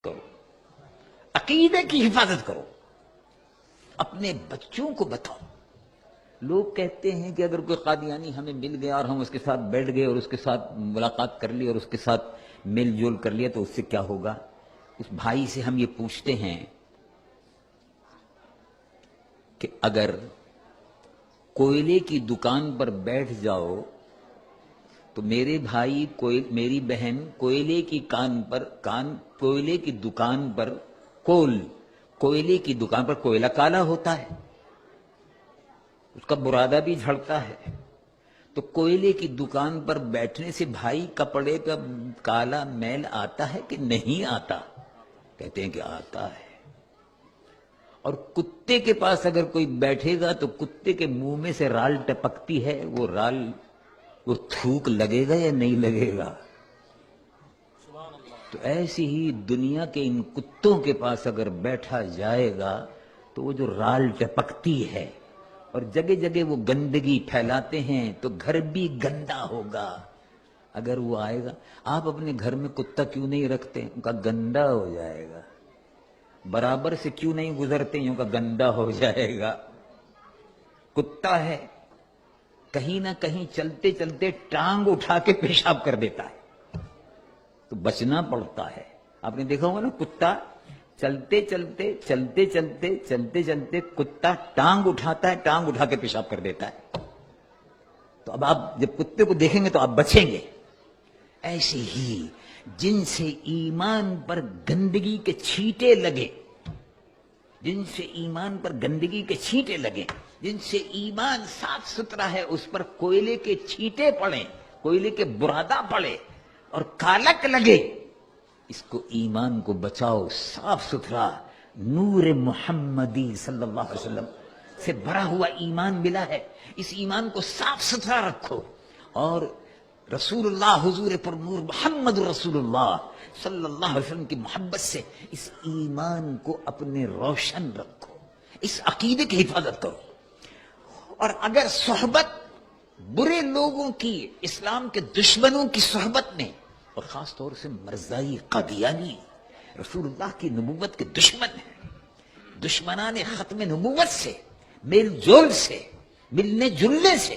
کرو، عقیدے کی حفاظت کرو، اپنے بچوں کو بتاؤ۔ لوگ کہتے ہیں کہ اگر کوئی قادیانی ہمیں مل گیا اور ہم اس کے ساتھ بیٹھ گئے اور اس کے ساتھ ملاقات کر لی اور اس کے ساتھ میل جول کر لیا تو اس سے کیا ہوگا؟ اس بھائی سے ہم یہ پوچھتے ہیں کہ اگر کوئلے کی دکان پر بیٹھ جاؤ تو میرے بھائی میری بہن کوئلے کی کوئلے کی دکان پر کوئلے کی دکان پر کوئلہ کالا ہوتا ہے، اس کا برادہ بھی جھڑتا ہے، تو کوئلے کی دکان پر بیٹھنے سے بھائی کپڑے کا کالا میل آتا ہے کہ نہیں آتا؟ کہتے ہیں کہ آتا ہے۔ اور کتے کے پاس اگر کوئی بیٹھے گا تو کتے کے منہ میں سے رال ٹپکتی ہے، وہ تھوک لگے گا یا نہیں لگے گا؟ تو ایسی ہی دنیا کے ان کتوں کے پاس اگر بیٹھا جائے گا تو وہ جو رال ٹپکتی ہے اور جگہ جگہ وہ گندگی پھیلاتے ہیں تو گھر بھی گندا ہوگا۔ اگر وہ آئے گا، آپ اپنے گھر میں کتا کیوں نہیں رکھتے؟ ان کا گندا ہو جائے گا۔ برابر سے کیوں نہیں گزرتے؟ ان کا گندا ہو جائے گا۔ کتا ہے، کہیں نہ کہیں چلتے چلتے ٹانگ اٹھا کے پیشاب کر دیتا ہے تو بچنا پڑتا ہے۔ آپ نے دیکھا ہوگا نا، کتا چلتے چلتے کتا ٹانگ اٹھاتا ہے، ٹانگ اٹھا کے پیشاب کر دیتا ہے۔ تو اب آپ جب کتے کو دیکھیں گے تو آپ بچیں گے۔ ایسے ہی جن سے ایمان پر گندگی کے چھینٹے لگے، جن سے ایمان پر گندگی کے چھینٹے لگے، جن سے ایمان صاف ستھرا ہے اس پر کوئلے کے چھینٹے پڑیں، کوئلے کے برادہ پڑے اور کالک لگے، اس کو ایمان کو بچاؤ۔ صاف ستھرا نور محمدی صلی اللہ علیہ وسلم سے بھرا ہوا ایمان ملا ہے، اس ایمان کو صاف ستھرا رکھو اور رسول اللہ حضور پر نور محمد رسول اللہ صلی اللہ علیہ وسلم کی محبت سے اس ایمان کو اپنے روشن رکھو، اس عقیدے کی حفاظت کرو۔ اور اگر صحبت برے لوگوں کی، اسلام کے دشمنوں کی صحبت میں، اور خاص طور سے مرزائی قادیانی رسول اللہ کی نبوت کے دشمن ہیں، دشمنان ختم نبوت سے، میل جول سے، ملنے جلنے سے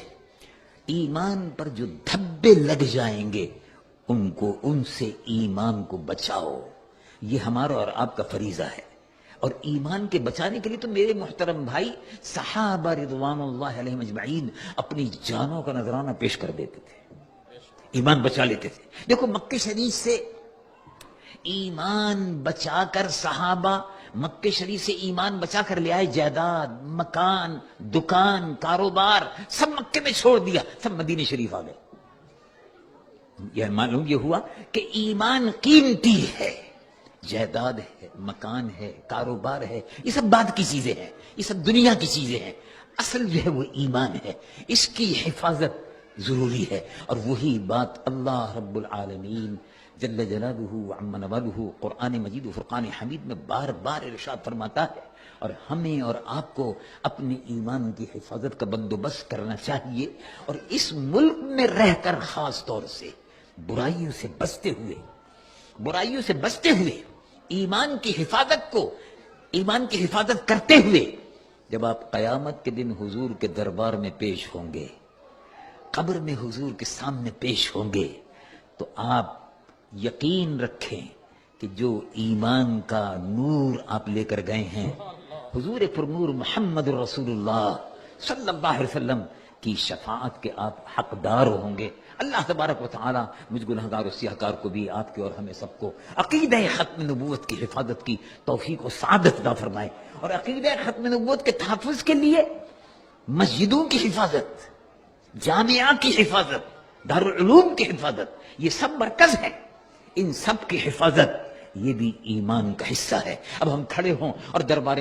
ایمان پر جو دھبے لگ جائیں گے ان سے ایمان کو بچاؤ۔ یہ ہمارا اور آپ کا فریضہ ہے۔ اور ایمان کے بچانے کے لیے تو میرے محترم بھائی صحابہ رضوان اللہ علیہم اجمعین اپنی جانوں کا نذرانہ پیش کر دیتے تھے، ایمان بچا لیتے تھے۔ دیکھو مکہ شریف سے ایمان بچا کر صحابہ مکہ شریف سے ایمان بچا کر لے آئے، جائیداد، مکان، دکان، کاروبار سب مکے میں چھوڑ دیا، سب مدینہ شریف آ گئے۔ یہ معلوم یہ ہوا کہ ایمان قیمتی ہے، جائیداد ہے، مکان ہے، کاروبار ہے، یہ سب بعد کی چیزیں ہیں، یہ سب دنیا کی چیزیں ہیں، اصل جو ہے وہ ایمان ہے، اس کی حفاظت ضروری ہے۔ اور وہی بات اللہ رب العالمین جل جلالہ وعم نوالہ قرآن مجید و فرقان حمید میں بار بار ارشاد فرماتا ہے۔ اور ہمیں اور آپ کو اپنے ایمان کی حفاظت کا بندوبست کرنا چاہیے، اور اس ملک میں رہ کر خاص طور سے برائیوں سے بچتے ہوئے ایمان کی حفاظت کرتے ہوئے جب آپ قیامت کے دن حضور کے دربار میں پیش ہوں گے، قبر میں حضور کے سامنے پیش ہوں گے، تو آپ یقین رکھیں کہ جو ایمان کا نور آپ لے کر گئے ہیں، حضور پر نور محمد رسول اللہ صلی اللہ علیہ وسلم کی شفاعت کے آپ حقدار ہوں گے۔ اللہ تبارک و تعالی مجھ گنہگار و سیاہکار کو بھی، آپ کے اور ہمیں سب کو عقیدہ ختم نبوت کی حفاظت کی توفیق و سعادت عطا فرمائے، اور عقیدہ ختم نبوت کے تحفظ کے لیے مسجدوں کی حفاظت، جامعہ کی حفاظت، دارالعلوم کی حفاظت، یہ سب مرکز ہے، ان سب کی حفاظت یہ بھی ایمان کا حصہ ہے۔ اب ہم کھڑے ہوں اور دربار